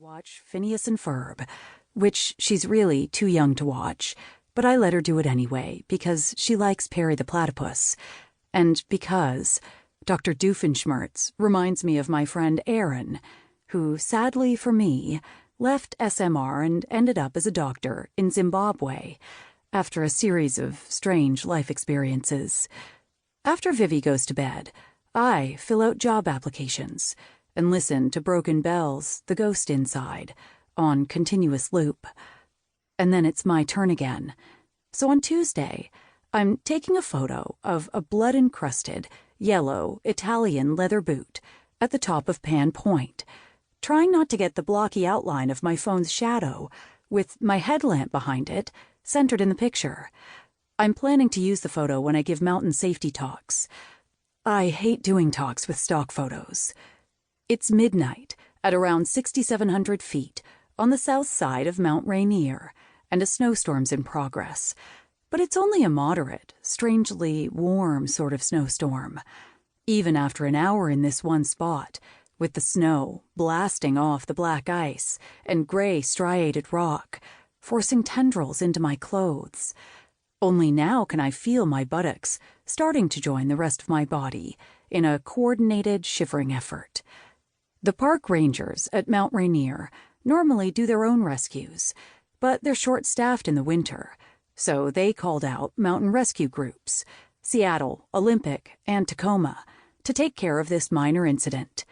watch Phineas and Ferb, which she's really too young to watch, but I let her do it anyway because she likes Perry the Platypus, and because Dr. Doofenshmirtz reminds me of my friend Aaron, who, sadly for me, left SMR and ended up as a doctor in Zimbabwe after a series of strange life experiences. After Vivi goes to bed, I fill out job applications and listen to Broken Bells, The Ghost Inside, on continuous loop. And then it's my turn again. So on Tuesday, I'm taking a photo of a blood-encrusted, yellow, Italian leather boot at the top of Pan Point, trying not to get the blocky outline of my phone's shadow, with my headlamp behind it, centered in the picture. I'm planning to use the photo when I give mountain safety talks. I hate doing talks with stock photos. It's midnight at around 6,700 feet on the south side of Mount Rainier, and a snowstorm's in progress. But it's only a moderate, strangely warm sort of snowstorm. Even after an hour in this one spot, with the snow blasting off the black ice and gray striated rock, forcing tendrils into my clothes. Only now can I feel my buttocks starting to join the rest of my body in a coordinated, shivering effort. The park rangers at Mount Rainier normally do their own rescues, but they're short-staffed in the winter, so they called out mountain rescue groups, Seattle, Olympic, and Tacoma, to take care of this minor incident.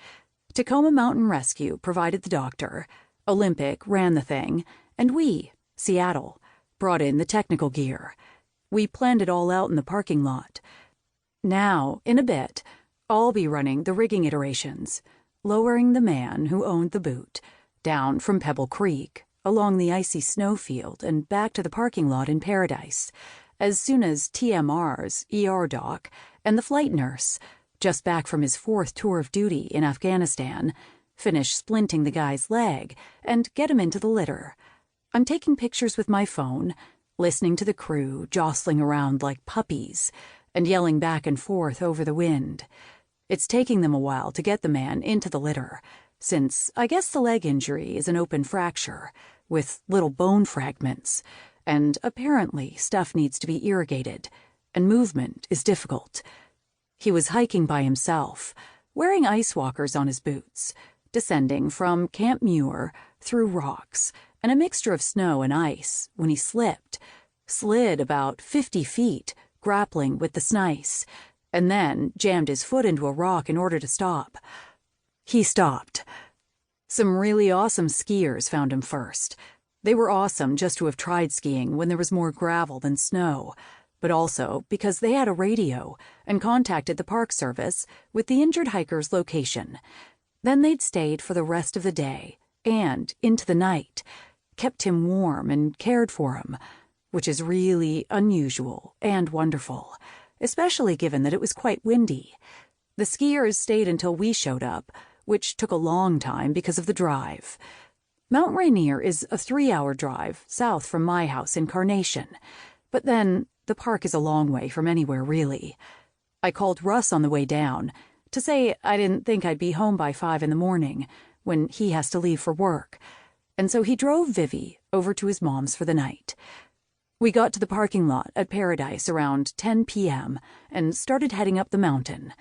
Tacoma Mountain Rescue provided the doctor, Olympic ran the thing, and we, Seattle, brought in the technical gear. We planned it all out in the parking lot. Now, in a bit, I'll be running the rigging iterations, lowering the man who owned the boot down from Pebble Creek, along the icy snowfield and back to the parking lot in Paradise, as soon as TMR's ER doc and the flight nurse, just back from his 4th tour of duty in Afghanistan, finish splinting the guy's leg and get him into the litter. I'm taking pictures with my phone, listening to the crew jostling around like puppies and yelling back and forth over the wind. It's taking them a while to get the man into the litter, since I guess the leg injury is an open fracture with little bone fragments, and apparently stuff needs to be irrigated, and movement is difficult. He was hiking by himself, wearing ice walkers on his boots, descending from Camp Muir through rocks and a mixture of snow and ice when he slid about 50 feet, grappling with the snice, and then jammed his foot into a rock in order to stop. He stopped. Some really awesome skiers found him first. They were awesome just to have tried skiing when there was more gravel than snow, but also because they had a radio and contacted the Park Service with the injured hiker's location. Then they'd stayed for the rest of the day and into the night, kept him warm and cared for him, which is really unusual and wonderful, especially given that it was quite windy. The skiers stayed until we showed up, which took a long time because of the drive. Mount Rainier is a 3-hour drive south from my house in Carnation, but then the park is a long way from anywhere, really. I called Russ on the way down to say I didn't think I'd be home by 5 in the morning when he has to leave for work, and so he drove Vivi over to his mom's for the night. We got to the parking lot at Paradise around 10 p.m. and started heading up the mountain.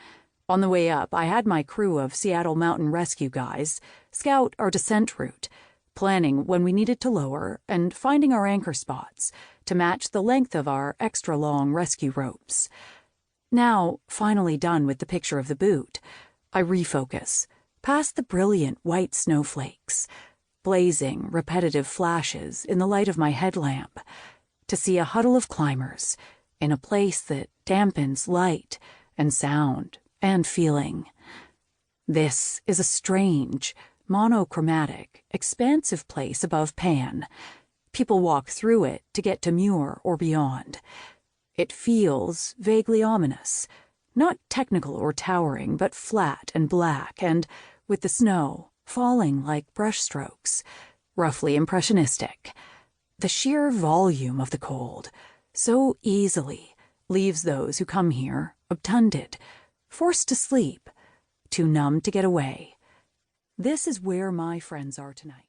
On the way up, I had my crew of Seattle Mountain Rescue guys scout our descent route, planning when we needed to lower and finding our anchor spots to match the length of our extra-long rescue ropes. Now, finally done with the picture of the boot, I refocus, past the brilliant white snowflakes, blazing repetitive flashes in the light of my headlamp, to see a huddle of climbers in a place that dampens light and sound and feeling. This is a strange, monochromatic, expansive place above Pan. People walk through it to get to Muir or beyond. It feels vaguely ominous, not technical or towering, but flat and black, and with the snow falling like brushstrokes, roughly impressionistic. The sheer volume of the cold so easily leaves those who come here obtunded, forced to sleep, too numb to get away. This is where my friends are tonight.